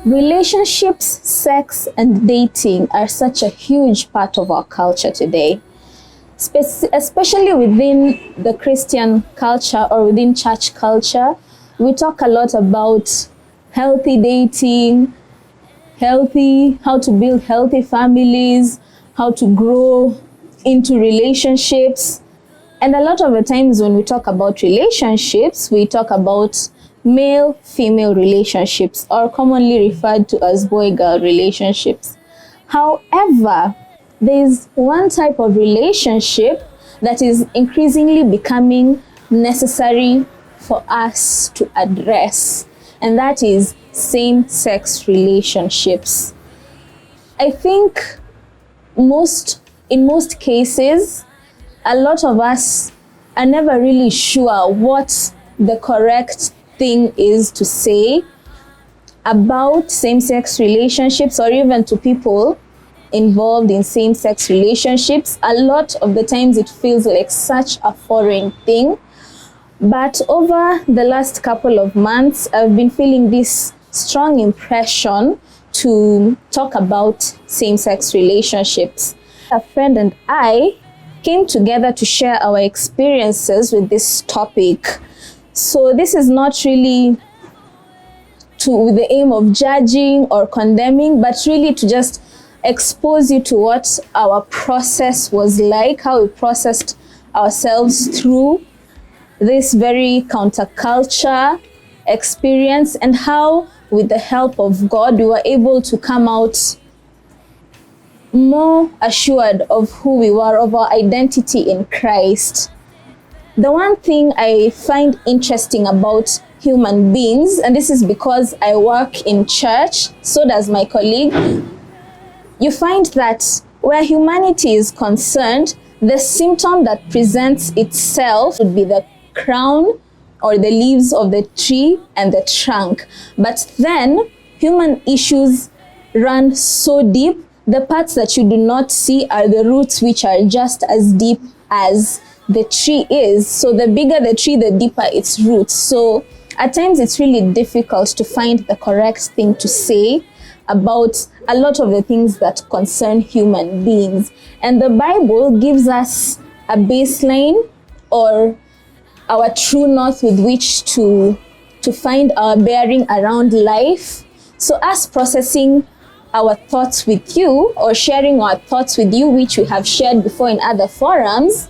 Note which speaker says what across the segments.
Speaker 1: Relationships, sex, and dating are such a huge part of our culture today, especially within the Christian culture or within church culture. We talk a lot about healthy dating, how to build healthy families, how to grow into relationships. And a lot of the times when we talk about relationships, we talk about male-female relationships, or commonly referred to as boy-girl relationships. However, there's one type of relationship that is increasingly becoming necessary for us to address, and that is same-sex relationships. I think in most cases, a lot of us are never really sure what the correct thing is to say about same-sex relationships, or even to people involved in same-sex relationships. A lot of the times it feels like such a foreign thing. But over the last couple of months, I've been feeling this strong impression to talk about same-sex relationships. A friend and I came together to share our experiences with this topic. So this is not really with the aim of judging or condemning, but really to just expose you to what our process was like, how we processed ourselves through this very counterculture experience, and how, with the help of God, we were able to come out more assured of who we were, of our identity in Christ. The one thing I find interesting about human beings, and this is because I work in church, so does my colleague, you find that where humanity is concerned, the symptom that presents itself would be the crown or the leaves of the tree and the trunk. But then human issues run so deep, the parts that you do not see are the roots, which are just as deep as the tree is. So the bigger the tree, the deeper its roots. So at times it's really difficult to find the correct thing to say about a lot of the things that concern human beings. And the Bible gives us a baseline, or our true north with which to find our bearing around life. So us processing our thoughts with you, or sharing our thoughts with you, which we have shared before in other forums,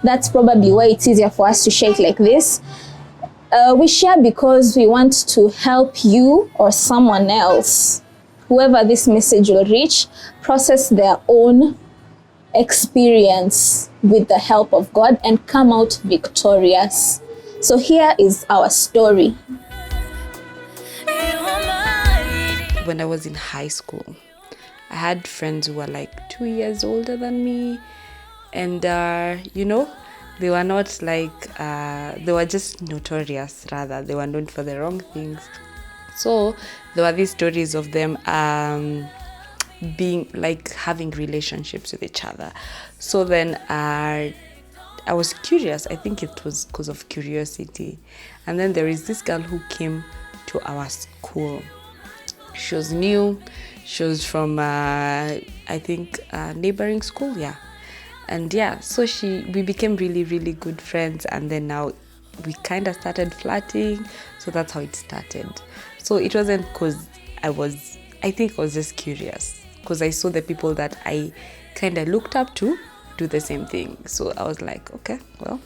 Speaker 1: that's probably why it's easier for us to share it like this. We share because we want to help you or someone else, whoever this message will reach, process their own experience with the help of God and come out victorious. So here is our story.
Speaker 2: When I was in high school, I had friends who were like 2 years older than me, and they were not like, they were just notorious, rather. They were known for the wrong things. So there were these stories of them being like having relationships with each other. So then I was curious. I think it was because of curiosity. And then there is this girl who came to our school. She was new. She was from, I think, neighboring school, yeah. And yeah, so we became really, really good friends. And then now we kind of started flirting. So that's how it started. So it wasn't because I think I was just curious. Because I saw the people that I kind of looked up to do the same thing. So I was like, okay, well,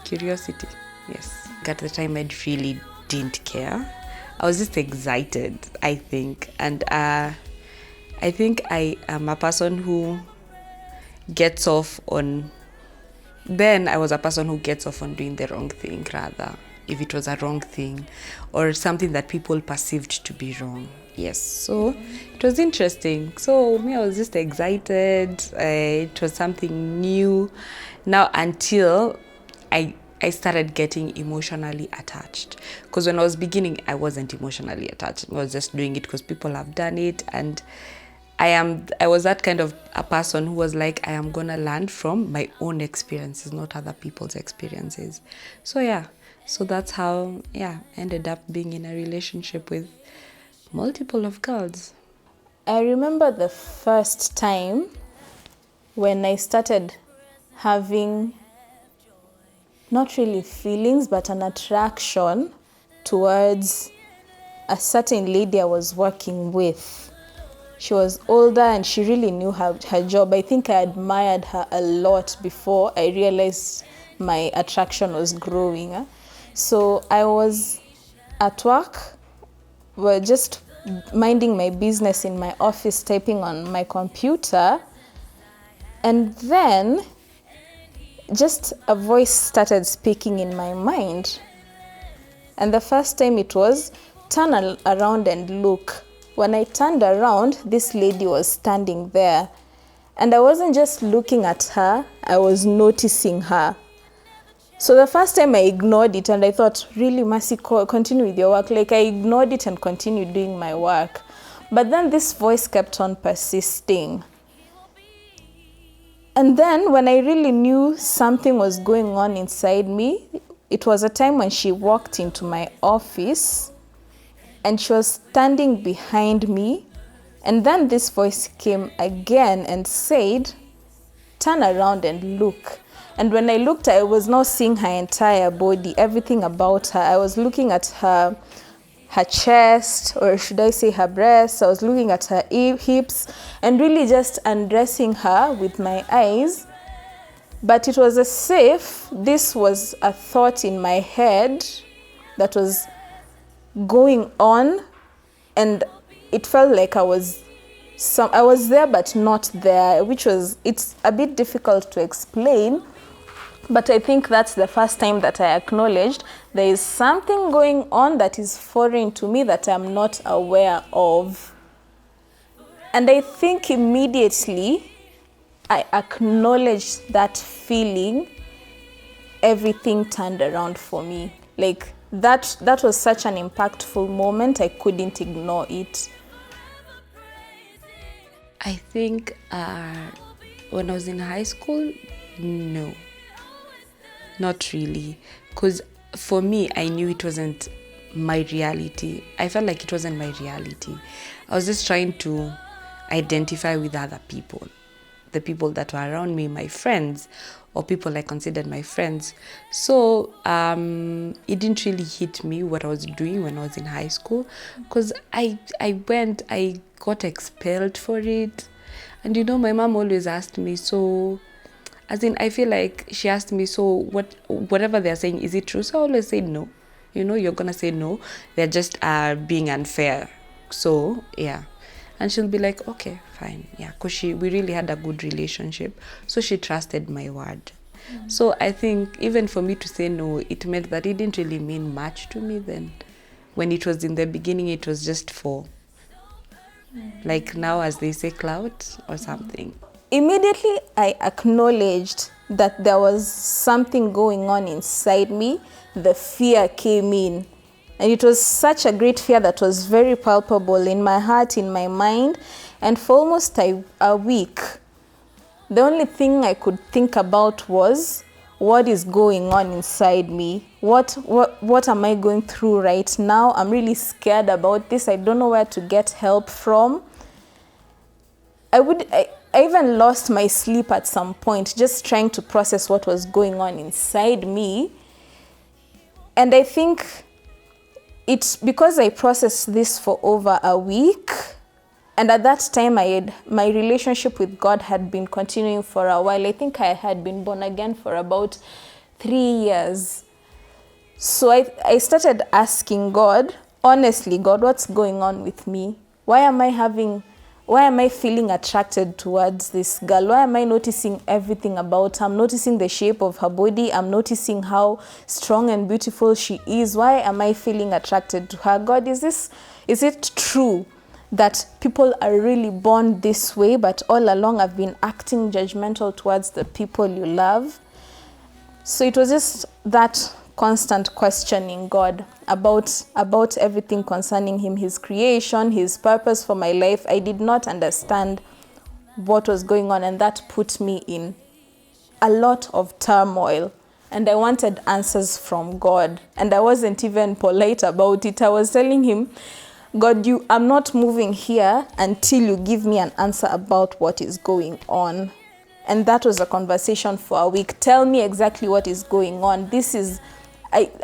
Speaker 2: curiosity, yes. At the time, I really didn't care. I was just excited, I think. And I think I am a person who gets off on... Then I was a person who gets off on doing the wrong thing, rather, if it was a wrong thing or something that people perceived to be wrong. Yes, so it was interesting. So me, I was just excited. It was something new. Now, until I started getting emotionally attached. Because when I was beginning, I wasn't emotionally attached. I was just doing it because people have done it. And I was that kind of a person who was like, I am going to learn from my own experiences, not other people's experiences. So yeah, so that's how, I ended up being in a relationship with multiple of girls.
Speaker 1: I remember the first time when I started having not really feelings, but an attraction towards a certain lady I was working with. She was older and she really knew her job. I think I admired her a lot before I realized my attraction was growing. So I was at work, were just minding my business in my office, typing on my computer, and then just a voice started speaking in my mind. And the first time it was, turn around and look. When I turned around, this lady was standing there. And I wasn't just looking at her, I was noticing her. So the first time I ignored it and I thought, really, Mercy, continue with your work. Like, I ignored it and continued doing my work. But then this voice kept on persisting. And then when I really knew something was going on inside me, it was a time when she walked into my office and she was standing behind me. And then this voice came again and said, turn around and look. And when I looked, I was not seeing her entire body, everything about her. I was looking at her chest, or should I say her breasts. I was looking at her hips and really just undressing her with my eyes. But it was as if this was a thought in my head that was going on, and it felt like I was there but not there, it's a bit difficult to explain. But I think that's the first time that I acknowledged there is something going on that is foreign to me that I'm not aware of. And I think immediately I acknowledged that feeling, everything turned around for me. Like that was such an impactful moment, I couldn't ignore it.
Speaker 2: I think when I was in high school, no. Not really. Because for me, I knew it wasn't my reality. I felt like it wasn't my reality. I was just trying to identify with other people. The people that were around me, my friends, or people I considered my friends. So it didn't really hit me what I was doing when I was in high school. Because I got expelled for it. And my mom always asked me, so... As in, I feel like she asked me, so whatever they're saying, is it true? So I always say no. You're going to say no. They're just being unfair. So, yeah. And she'll be like, okay, fine. Yeah, because we really had a good relationship. So she trusted my word. Mm-hmm. So I think even for me to say no, it meant that it didn't really mean much to me then. When it was in the beginning, it was just for, like now as they say, clout or something.
Speaker 1: Immediately, I acknowledged that there was something going on inside me. The fear came in. And it was such a great fear that was very palpable in my heart, in my mind. And for almost a week, the only thing I could think about was, what is going on inside me? What am I going through right now? I'm really scared about this. I don't know where to get help from. I even lost my sleep at some point, just trying to process what was going on inside me. And I think it's because I processed this for over a week. And at that time, my relationship with God had been continuing for a while. I think I had been born again for about 3 years. So I started asking God, honestly, God, what's going on with me? Why am I feeling attracted towards this girl? Why am I noticing everything about her? I'm noticing the shape of her body. I'm noticing how strong and beautiful she is. Why am I feeling attracted to her? God, is it true that people are really born this way, but all along I've been acting judgmental towards the people you love? So it was just that constant questioning God about everything concerning him, his creation, his purpose for my life. I did not understand what was going on, and that put me in a lot of turmoil. And I wanted answers from God, and I wasn't even polite about it. I was telling him, God, I'm not moving here until you give me an answer about what is going on. And that was a conversation for a week. Tell me exactly what is going on.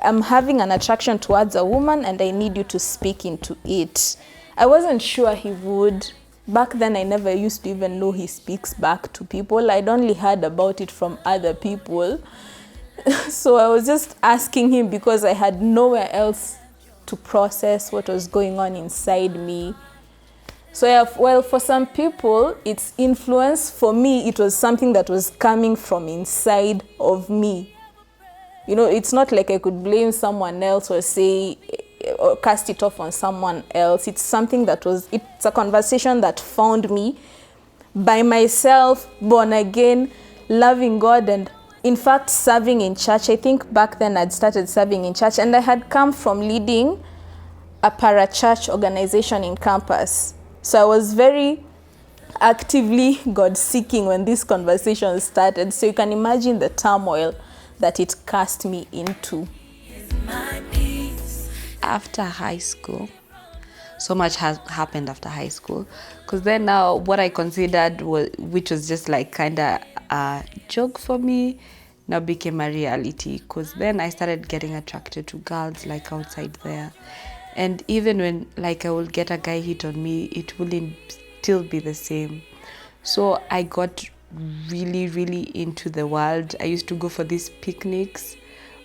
Speaker 1: I'm having an attraction towards a woman and I need you to speak into it. I wasn't sure he would. Back then, I never used to even know he speaks back to people. I'd only heard about it from other people. So I was just asking him because I had nowhere else to process what was going on inside me. So yeah, well, for some people, it's influence. For me, it was something that was coming from inside of me. You know, it's not like I could blame someone else or say, or cast it off on someone else. It's something it's a conversation that found me by myself, born again, loving God, and in fact, serving in church. I think back then I'd started serving in church, and I had come from leading a parachurch organization in campus. So I was very actively God-seeking when this conversation started. So you can imagine the turmoil that it cast me into.
Speaker 2: After high school, so much has happened after high school, because then now what I considered which was just like kind of a joke for me, now became a reality, because then I started getting attracted to girls like outside there. And even when like I will get a guy hit on me, it wouldn't still be the same. So I got really, really into the world. I used to go for these picnics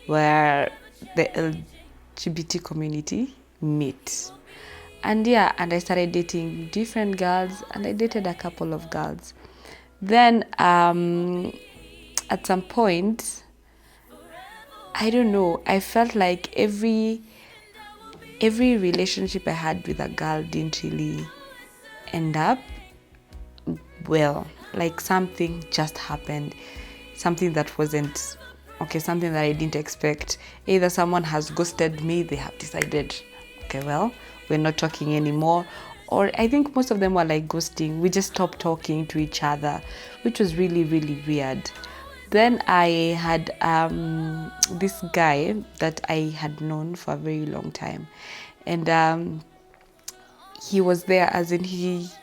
Speaker 2: where the LGBT community meet. And I started dating different girls, and I dated a couple of girls. Then at some point, I don't know, I felt like every relationship I had with a girl didn't really end up well. Like something just happened, something that wasn't okay, something that I didn't expect. Either someone has ghosted me, they have decided, okay, well, we're not talking anymore. Or I think most of them were like ghosting. We just stopped talking to each other, which was really, really weird. Then I had this guy that I had known for a very long time. And he was there, as in he's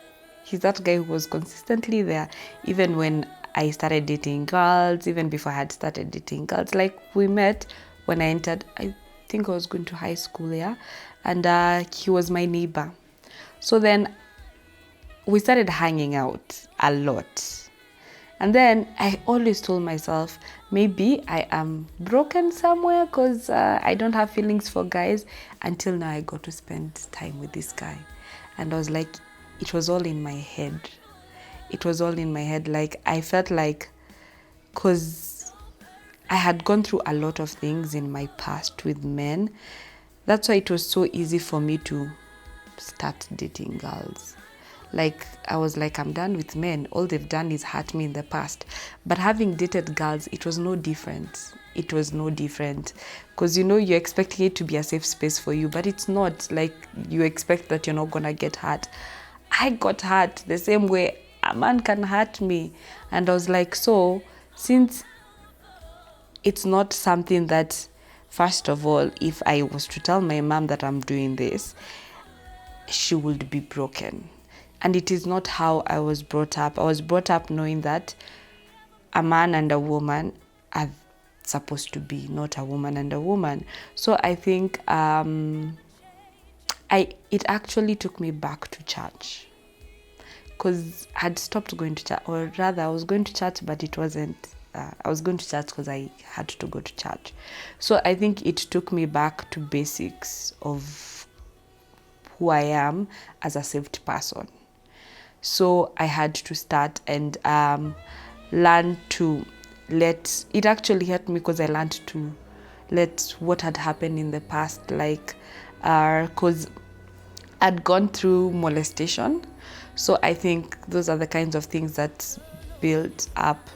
Speaker 2: that guy who was consistently there, even when I started dating girls, even before I had started dating girls. Like we met when I entered, I think I was going to high school, and he was my neighbor. So then we started hanging out a lot. And then I always told myself, maybe I am broken somewhere because I don't have feelings for guys. Until now I got to spend time with this guy. And I was like, it was all in my head. It was all in my head. Like I felt like, because I had gone through a lot of things in my past with men. That's why it was so easy for me to start dating girls. Like I was like, I'm done with men. All they've done is hurt me in the past. But having dated girls, it was no different. It was no different. Because you're expecting it to be a safe space for you, but it's not. Like you expect that you're not gonna get hurt. I got hurt the same way a man can hurt me. And I was like, so since it's not something that, first of all, if I was to tell my mom that I'm doing this, she would be broken. And it is not how I was brought up. I was brought up knowing that a man and a woman are supposed to be, not a woman and a woman. So I think it actually took me back to church, because I'd stopped going to church, or rather I was going to church, but it wasn't, I was going to church because I had to go to church. So I think it took me back to basics of who I am as a saved person. So I had to start and learn to let, it actually helped me because I learned to let what had happened in the past, like, because I'd gone through molestation. So I think those are the kinds of things that built up,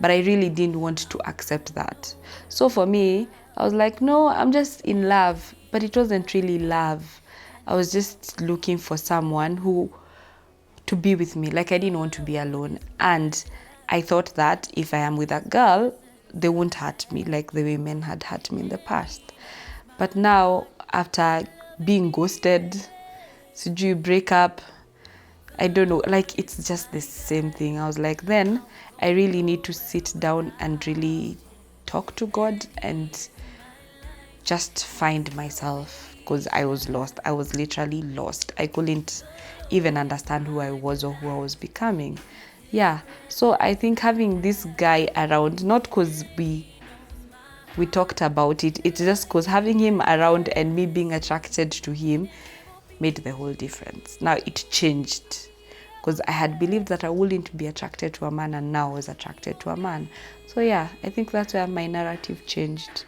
Speaker 2: but I really didn't want to accept that. So for me, I was like, no, I'm just in love, but it wasn't really love. I was just looking for someone to be with me. Like I didn't want to be alone. And I thought that if I am with a girl, they won't hurt me like the way men had hurt me in the past. But now, after being ghosted, sijui break up. I don't know, like it's just the same thing. I was like, then I really need to sit down and really talk to God and just find myself, because I was lost. I was literally lost. I couldn't even understand who I was or who I was becoming. Yeah, so I think having this guy around, not because we talked about it, it's just because having him around and me being attracted to him made the whole difference. Now it changed, because I had believed that I wouldn't be attracted to a man, and now I was attracted to a man. So yeah, I think that's where my narrative changed.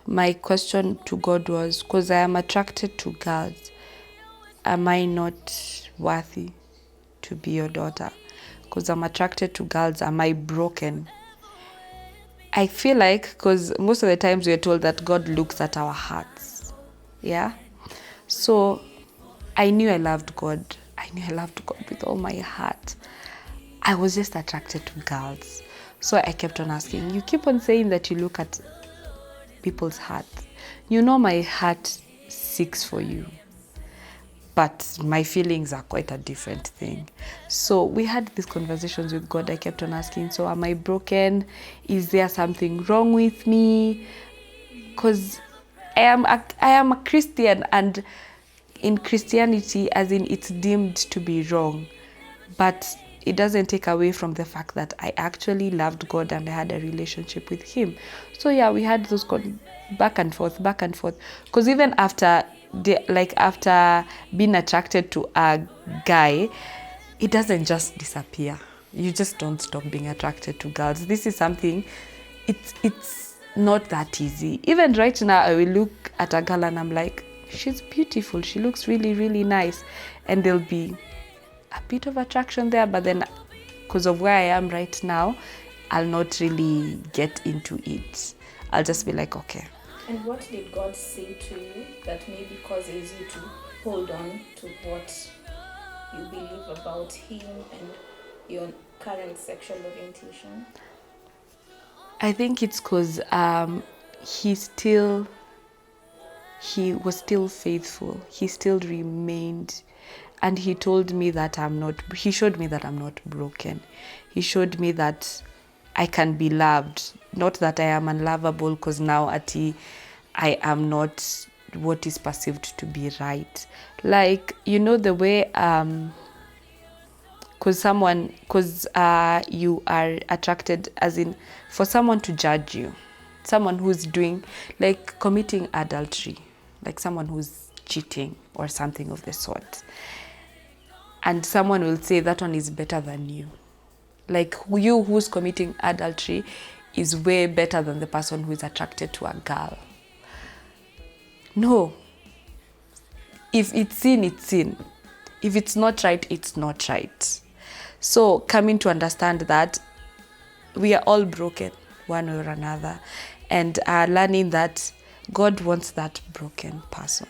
Speaker 2: My question to God was, because I am attracted to girls, am I not worthy to be your daughter? Because I'm attracted to girls, am I broken? I feel like, because most of the times we're told that God looks at our hearts. Yeah? So I knew I loved God. I knew I loved God with all my heart. I was just attracted to girls. So I kept on asking, you keep on saying that you look at people's hearts. You know my heart seeks for you, but my feelings are quite a different thing. So we had these conversations with God. I kept on asking, so am I broken? Is there something wrong with me? Because I am a Christian, and in Christianity, as in it's deemed to be wrong, but it doesn't take away from the fact that I actually loved God and I had a relationship with him. So yeah, we had those back and forth. Because even after after being attracted to a guy, it doesn't just disappear. You just don't stop being attracted to girls. This is something, it's not that easy. Even right now, I will look at a girl and I'm like, she's beautiful, she looks really, really nice. And there'll be a bit of attraction there, but then because of where I am right now, I'll not really get into it. I'll just be like, okay.
Speaker 1: And what did God say to you that maybe causes you to hold on to what you believe about him and your current sexual orientation?
Speaker 2: I think it's because he was still faithful. He still remained. And he told me that he showed me that I'm not broken. He showed me that I can be loved. Not that I am unlovable, because now I am not what is perceived to be right. Like, you know, the way, because you are attracted, as in, for someone to judge you, someone who's doing, like committing adultery, like someone who's cheating or something of the sort. And someone will say that one is better than you. Like you who's committing adultery is way better than the person who is attracted to a girl. No. If it's sin, it's sin. If it's not right, it's not right. So coming to understand that we are all broken one way or another, and learning that God wants that broken person.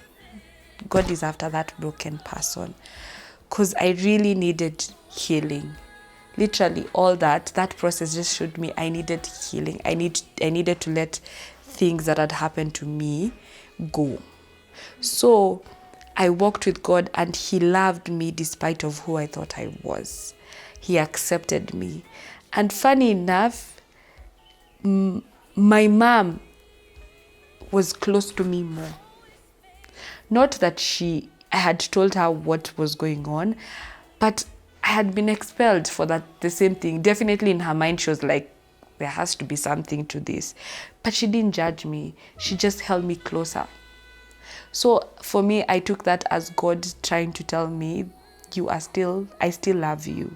Speaker 2: God is after that broken person. Because I really needed healing. Literally all that process just showed me I needed healing. I needed to let things that had happened to me go. So I walked with God, and he loved me despite of who I thought I was. He accepted me. And funny enough, my mom was close to me more. Not that I had told her what was going on, but I had been expelled for the same thing. Definitely in her mind, she was like, there has to be something to this. But she didn't judge me. She just held me closer. So for me, I took that as God trying to tell me, I still love you.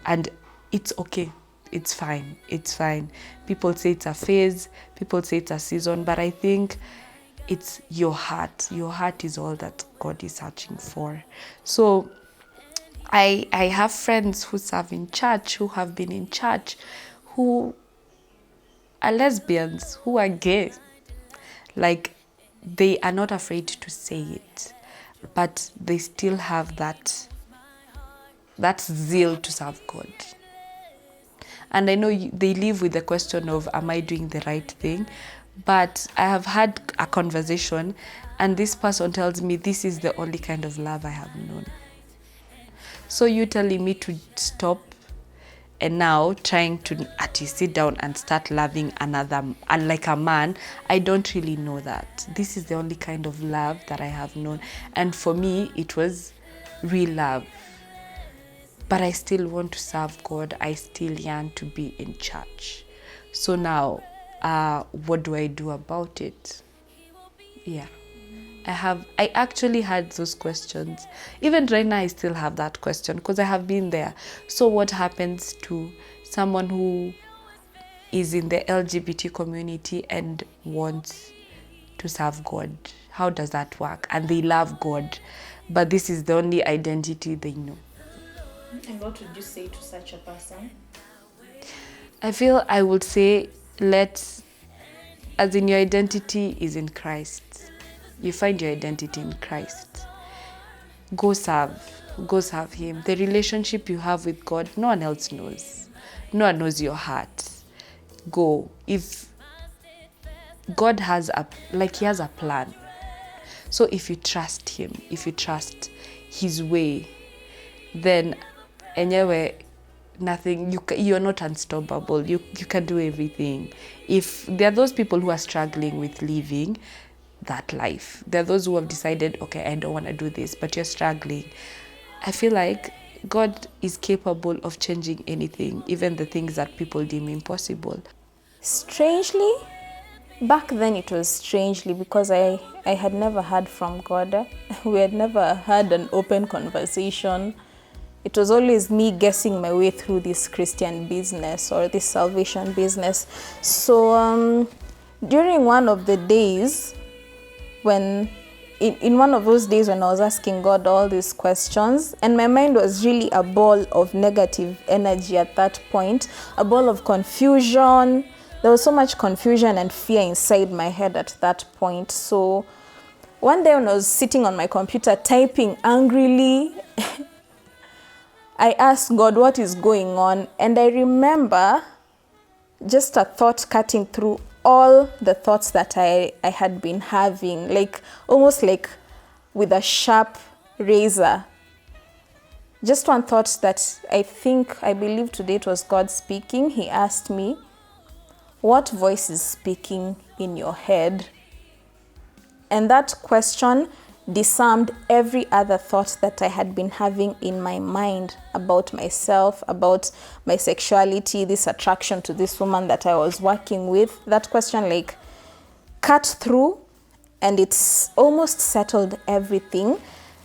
Speaker 2: And it's okay. It's fine. It's fine. People say it's a phase. People say it's a season. But I think it's your heart. Your heart is all that God is searching for. So I have friends who serve in church, who have been in church, who are lesbians, who are gay. Like, they are not afraid to say it, but they still have that zeal to serve God. And I know they live with the question of, am I doing the right thing? But I have had a conversation and this person tells me this is the only kind of love I have known. So you telling me to stop and now trying to actually sit down and start loving another, like a man, I don't really know that. This is the only kind of love that I have known. And for me, it was real love. But I still want to serve God. I still yearn to be in church. So now, what do I do about it? Yeah. I actually had those questions. Even right now, I still have that question because I have been there. So what happens to someone who is in the LGBT community and wants to serve God? How does that work? And they love God, but this is the only identity they know.
Speaker 1: And what would you say to such a person?
Speaker 2: I feel I would say as in your identity is in Christ. You find your identity in Christ. Go serve him. The relationship you have with God, no one else knows. No one knows your heart. Go. If God has he has a plan. So if you trust him, if you trust his way, then anyway, nothing, you're not unstoppable. You can do everything. If there are those people who are struggling with living that life, there are those who have decided, okay, I don't want to do this, but you're struggling. I feel like God is capable of changing anything, even the things that people deem impossible.
Speaker 1: Strangely, back then it was strangely because I had never heard from God. We had never had an open conversation. It was always me guessing my way through this Christian business or this salvation business. So during one of the days, in one of those days when I was asking God all these questions, and my mind was really a ball of negative energy at that point, a ball of confusion. There was so much confusion and fear inside my head at that point. So one day when I was sitting on my computer typing angrily, I asked God what is going on, and I remember just a thought cutting through all the thoughts that I had been having, like almost like with a sharp razor. Just one thought that I believe today it was God speaking. He asked me, what voice is speaking in your head? And that question disarmed every other thought that I had been having in my mind about myself, about my sexuality, this attraction to this woman that I was working with. That question cut through, and it's almost settled everything,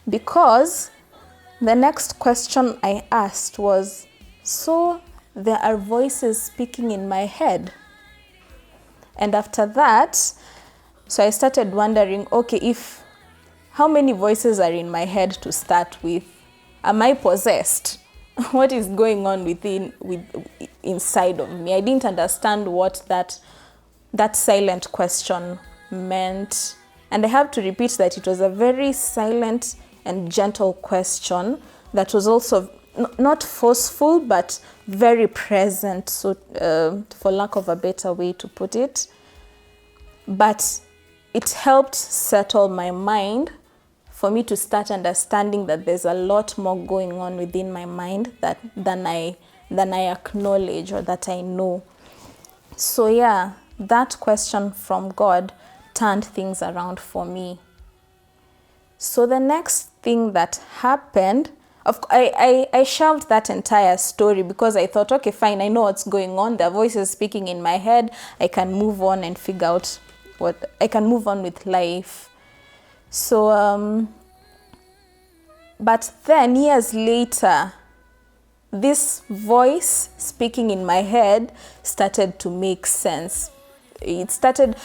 Speaker 1: because the next question I asked was, so there are voices speaking in my head? And after that, so I started wondering, okay, how many voices are in my head to start with? Am I possessed? What is going on inside of me? I didn't understand what that silent question meant. And I have to repeat that it was a very silent and gentle question that was also not forceful, but very present, so for lack of a better way to put it. But it helped settle my mind for me to start understanding that there's a lot more going on within my mind than I acknowledge or that I know. So yeah, that question from God turned things around for me. So the next thing that happened, I shelved that entire story because I thought, okay, fine, I know what's going on. There are voices speaking in my head. I can move on and figure out I can move on with life. So, but then years later, this voice speaking in my head started to make sense. I started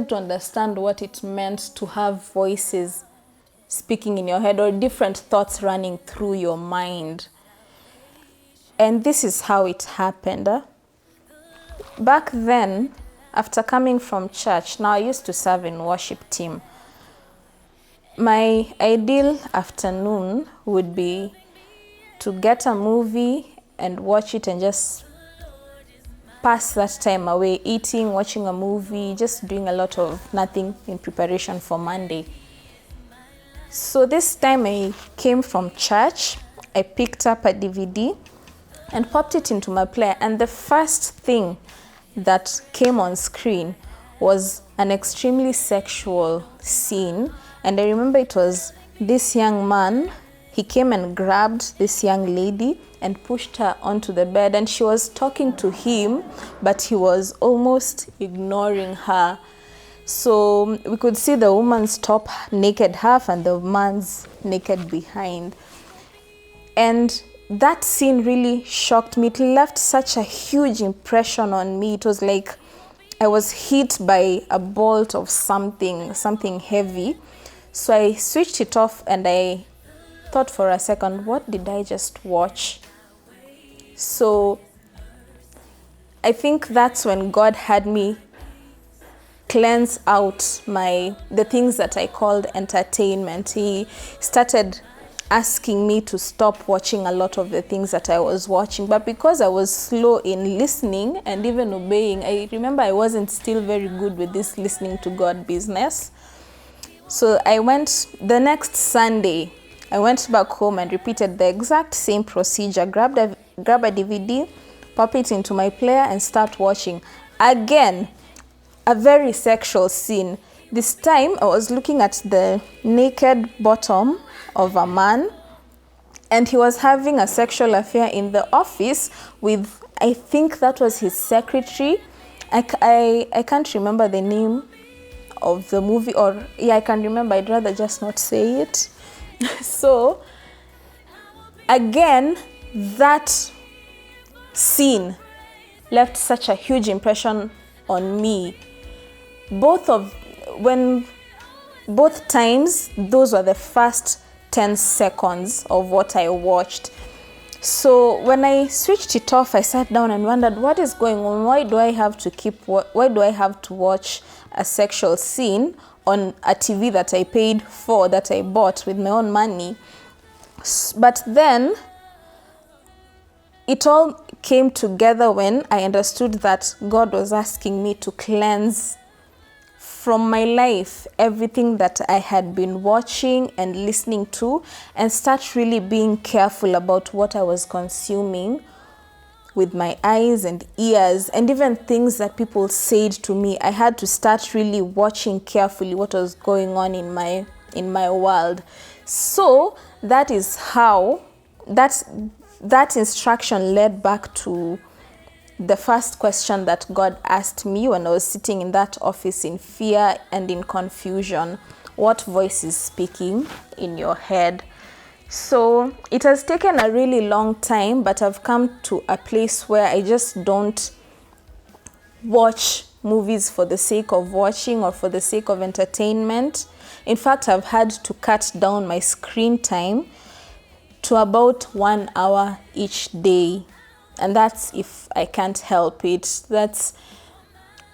Speaker 1: to understand what it meant to have voices speaking in your head or different thoughts running through your mind. And this is how it happened. Back then, after coming from church, now I used to serve in worship team. My ideal afternoon would be to get a movie and watch it and just pass that time away, eating, watching a movie, just doing a lot of nothing in preparation for Monday. So this time I came from church, I picked up a DVD and popped it into my player, and the first thing that came on screen was an extremely sexual scene. And I remember it was this young man. He came and grabbed this young lady and pushed her onto the bed, and she was talking to him, but he was almost ignoring her. So we could see the woman's top naked half and the man's naked behind. And that scene really shocked me. It left such a huge impression on me. It was like I was hit by a bolt of something heavy. So I switched it off and I thought for a second, what did I just watch? So I think that's when God had me cleanse out the things that I called entertainment. He started asking me to stop watching a lot of the things that I was watching. But because I was slow in listening and even obeying, I remember I wasn't still very good with this listening to God business. So the next Sunday, I went back home and repeated the exact same procedure. Grab a DVD, pop it into my player and start watching. Again, a very sexual scene. This time I was looking at the naked bottom of a man, and he was having a sexual affair in the office with, I think that was his secretary. I can't remember the name of the movie, or I can remember, I'd rather just not say it. So again, that scene left such a huge impression on me. Both times, those were the first 10 seconds of what I watched. So when I switched it off, I sat down and wondered, what is going on? Why do I have to watch a sexual scene on a TV that I paid for, that I bought with my own money? But then it all came together when I understood that God was asking me to cleanse from my life everything that I had been watching and listening to, and start really being careful about what I was consuming with my eyes and ears, and even things that people said to me. I had to start really watching carefully what was going on in my world. So that is how that instruction led back to the first question that God asked me when I was sitting in that office in fear and in confusion. What voice is speaking in your head? So it has taken a really long time, but I've come to a place where I just don't watch movies for the sake of watching or for the sake of entertainment. In fact, I've had to cut down my screen time to about 1 hour each day. And that's if I can't help it. That's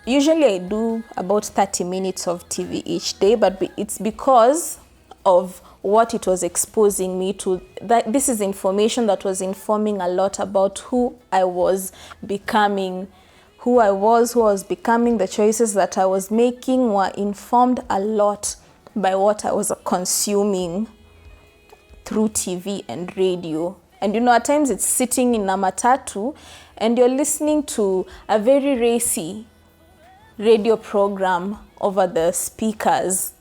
Speaker 1: usually I do about 30 minutes of TV each day, but it's because of what it was exposing me to. That this is information that was informing a lot about who I was becoming. Who I was becoming. The choices that I was making were informed a lot by what I was consuming through TV and radio. And at times it's sitting in a matatu and you're listening to a very racy radio program over the speakers.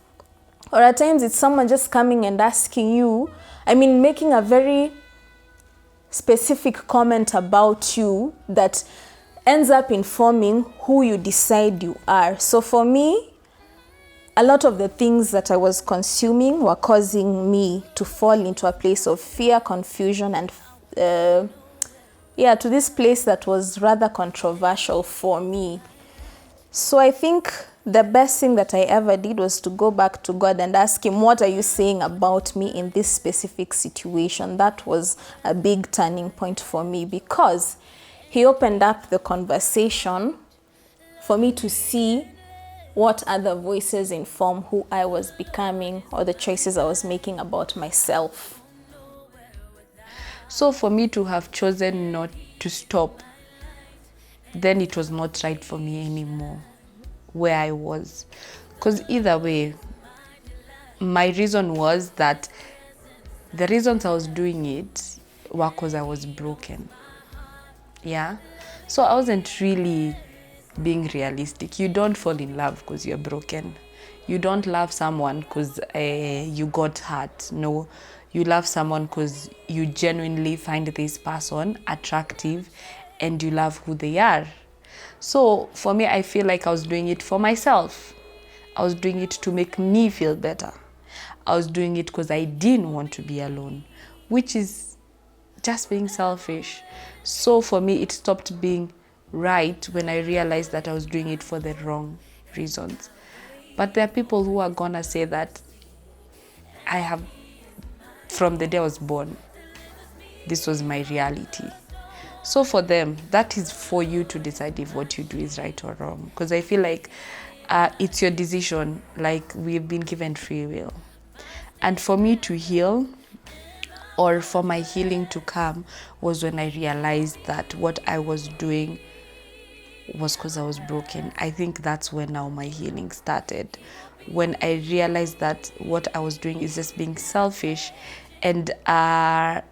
Speaker 1: Or at times it's someone just coming and asking you, making a very specific comment about you that ends up informing who you decide you are. So for me, a lot of the things that I was consuming were causing me to fall into a place of fear, confusion, and to this place that was rather controversial for me. So I think the best thing that I ever did was to go back to God and ask him, what are you saying about me in this specific situation? That was a big turning point for me, because he opened up the conversation for me to see what other voices inform who I was becoming or the choices I was making about myself.
Speaker 2: So for me to have chosen not to stop then it was not right for me anymore where I was. Because either way, my reason was that the reasons I was doing it were because I was broken. Yeah. So I wasn't really being realistic. You don't fall in love because you're broken. You don't love someone because you got hurt. No. You love someone because you genuinely find this person attractive and you love who they are. So for me, I feel like I was doing it for myself. I was doing it to make me feel better. I was doing it because I didn't want to be alone, which is just being selfish. So for me, it stopped being right when I realized that I was doing it for the wrong reasons. But there are people who are gonna say that I have, from the day I was born, this was my reality. So for them, that is for you to decide if what you do is right or wrong. Because I feel like it's your decision, like we've been given free will. And for me to heal, or for my healing to come, was when I realized that what I was doing was because I was broken. I think that's when now my healing started. When I realized that what I was doing is just being selfish. And as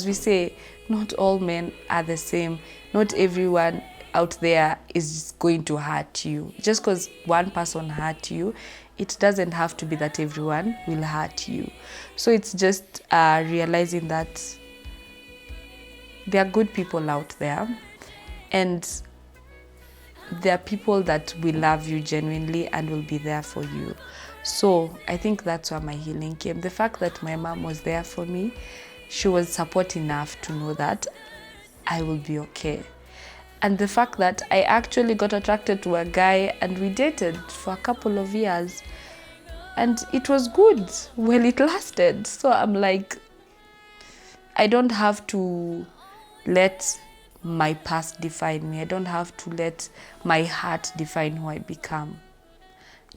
Speaker 2: we say, not all men are the same. Not everyone out there is going to hurt you. Just because one person hurt you, it doesn't have to be that everyone will hurt you. So it's just realizing that there are good people out there, and there are people that will love you genuinely and will be there for you. So I think that's where my healing came. The fact that my mom was there for me, she was support enough to know that I will be okay. And the fact that I actually got attracted to a guy and we dated for a couple of years. And it was good. Well, it lasted. So I'm like, I don't have to let my past define me. I don't have to let my heart define who I become.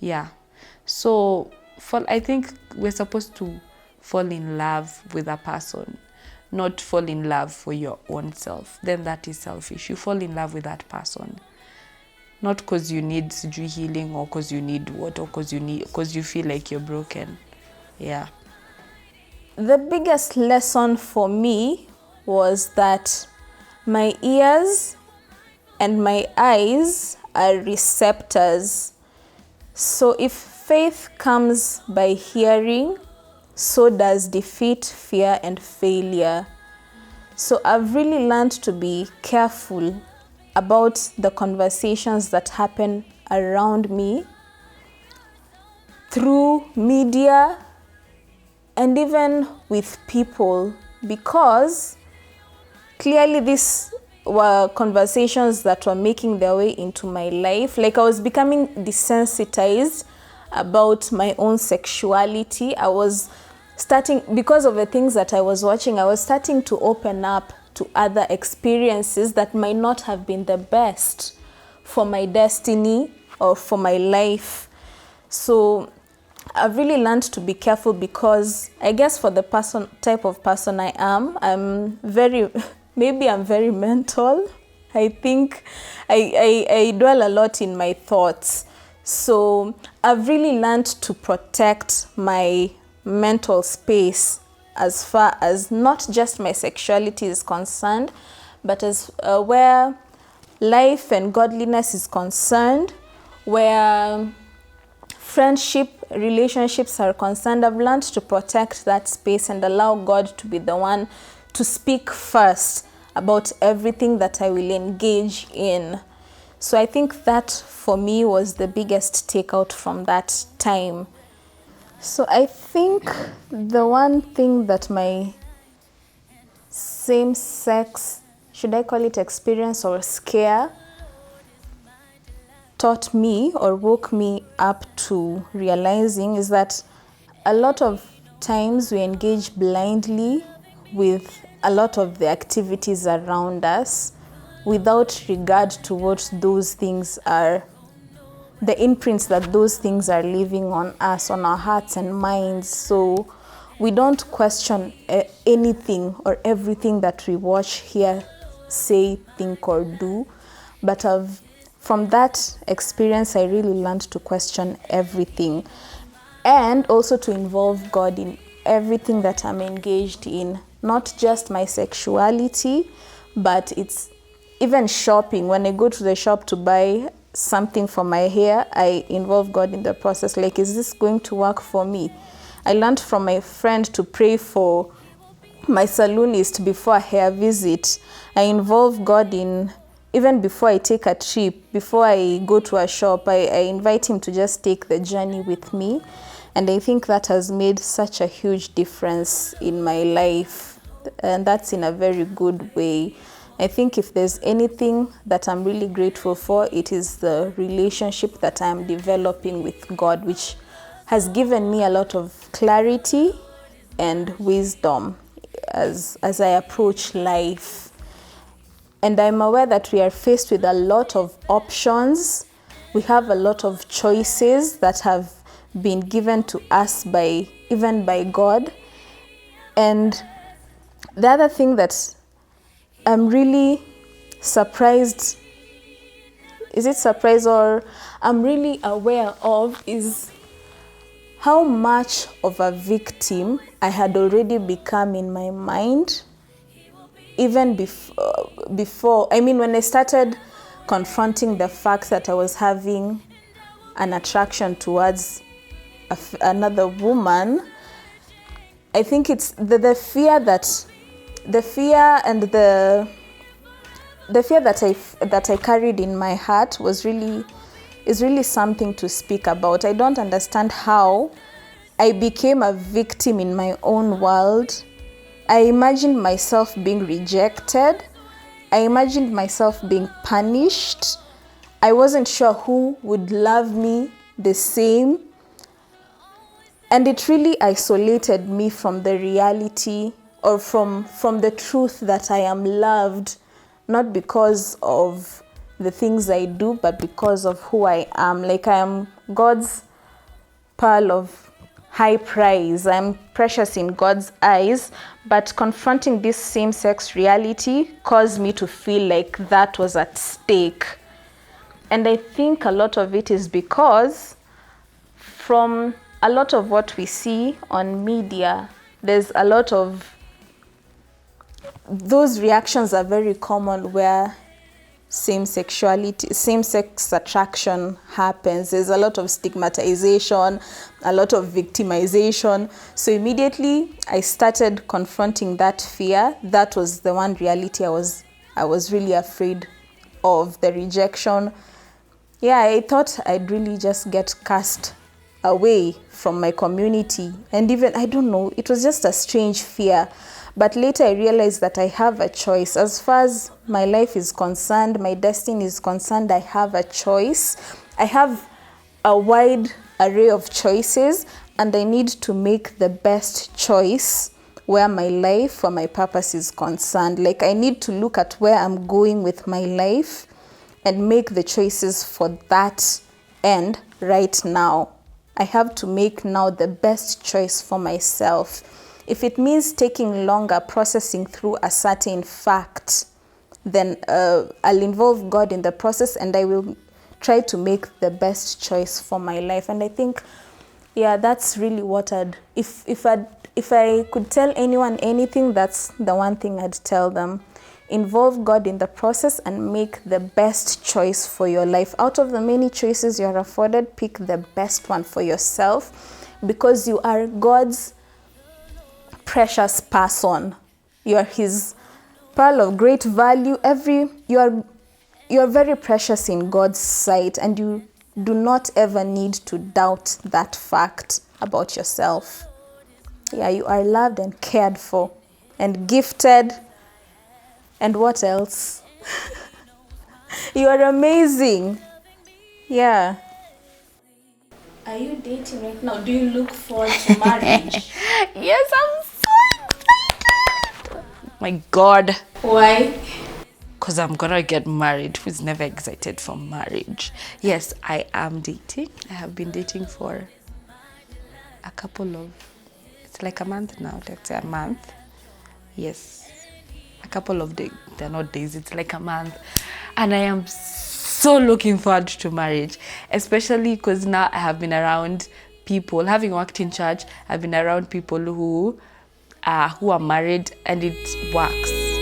Speaker 2: Yeah. So I think we're supposed to fall in love with a person, not fall in love for your own self. Then that is selfish. You fall in love with that person, not because you need healing, or because you need what, or because you feel like you're broken. Yeah.
Speaker 1: The biggest lesson for me was that my ears and my eyes are receptors. So if faith comes by hearing, so does defeat, fear, and failure. So I've really learned to be careful about the conversations that happen around me through media and even with people, because clearly these were conversations that were making their way into my life. Like, I was becoming desensitized about my own sexuality. I was starting, because of the things that I was watching, I was starting to open up to other experiences that might not have been the best for my destiny or for my life. So I've really learned to be careful, because I guess for the type of person I am, maybe I'm very mental. I think I dwell a lot in my thoughts. So I've really learned to protect my mental space as far as not just my sexuality is concerned, but as where life and godliness is concerned, where friendship, relationships are concerned. I've learned to protect that space and allow God to be the one to speak first about everything that I will engage in. So I think that for me was the biggest takeout from that time. So I think the one thing that my same-sex, should I call it experience or scare, taught me or woke me up to realizing is that a lot of times we engage blindly with a lot of the activities around us without regard to what those things are, the imprints that those things are leaving on us, on our hearts and minds. So we don't question anything or everything that we watch, hear, say, think, or do. But from that experience, I really learned to question everything, and also to involve God in everything that I'm engaged in, not just my sexuality, but it's even shopping. When I go to the shop to buy something for my hair, I involve God in the process. Like, is this going to work for me? I learned from my friend to pray for my salonist before a hair visit. I involve God in, even before I take a trip, before I go to a shop, I invite him to just take the journey with me. And I think that has made such a huge difference in my life. And that's in a very good way. I think if there's anything that I'm really grateful for, it is the relationship that I'm developing with God, which has given me a lot of clarity and wisdom as I approach life. And I'm aware that we are faced with a lot of options. We have a lot of choices that have been given to us even by God. And the other thing that I'm really surprised, is it surprise, or I'm really aware of, is how much of a victim I had already become in my mind, even before, I mean, when I started confronting the fact that I was having an attraction towards another woman. I think it's the fear that I carried in my heart is really something to speak about. I don't understand how I became a victim in my own world. I imagined myself being rejected. I imagined myself being punished. I wasn't sure who would love me the same. And it really isolated me from the reality, or from the truth that I am loved, not because of the things I do, but because of who I am. Like, I am God's pearl of high price. I'm precious in God's eyes, but confronting this same-sex reality caused me to feel like that was at stake. And I think a lot of it is because from a lot of what we see on media, there's a lot of those reactions are very common where same-sex attraction happens. There's a lot of stigmatization, a lot of victimization. So immediately I started confronting that fear. That was the one reality I was really afraid of, the rejection. Yeah, I thought I'd really just get cast away from my community. And even, I don't know, it was just a strange fear. But later I realized that I have a choice. As far as my life is concerned, my destiny is concerned, I have a choice. I have a wide array of choices, and I need to make the best choice where my life or my purpose is concerned. Like, I need to look at where I'm going with my life and make the choices for that end right now. I have to make now the best choice for myself. If it means taking longer processing through a certain fact, then I'll involve God in the process, and I will try to make the best choice for my life. And I think, yeah, that's really what if I could tell anyone anything, that's the one thing I'd tell them. Involve God in the process and make the best choice for your life. Out of the many choices you're afforded, pick the best one for yourself, because you are God's precious person. You are his pearl of great value. You are very precious in God's sight, and you do not ever need to doubt that fact about yourself. Yeah, you are loved and cared for and gifted. And what else? You are amazing. Yeah. Are you dating right now? Do you look forward to marriage?
Speaker 2: Yes, I'm so excited. My God.
Speaker 1: Why?
Speaker 2: Because I'm gonna get married. Who's never excited for marriage? Yes, I am dating. I have been dating for it's like a month now. Let's say a month. Yes, couple of days. They're not days, it's like a month. And I am so looking forward to marriage, especially because now I have been around people, having worked in church, I've been around people who are married, and it works.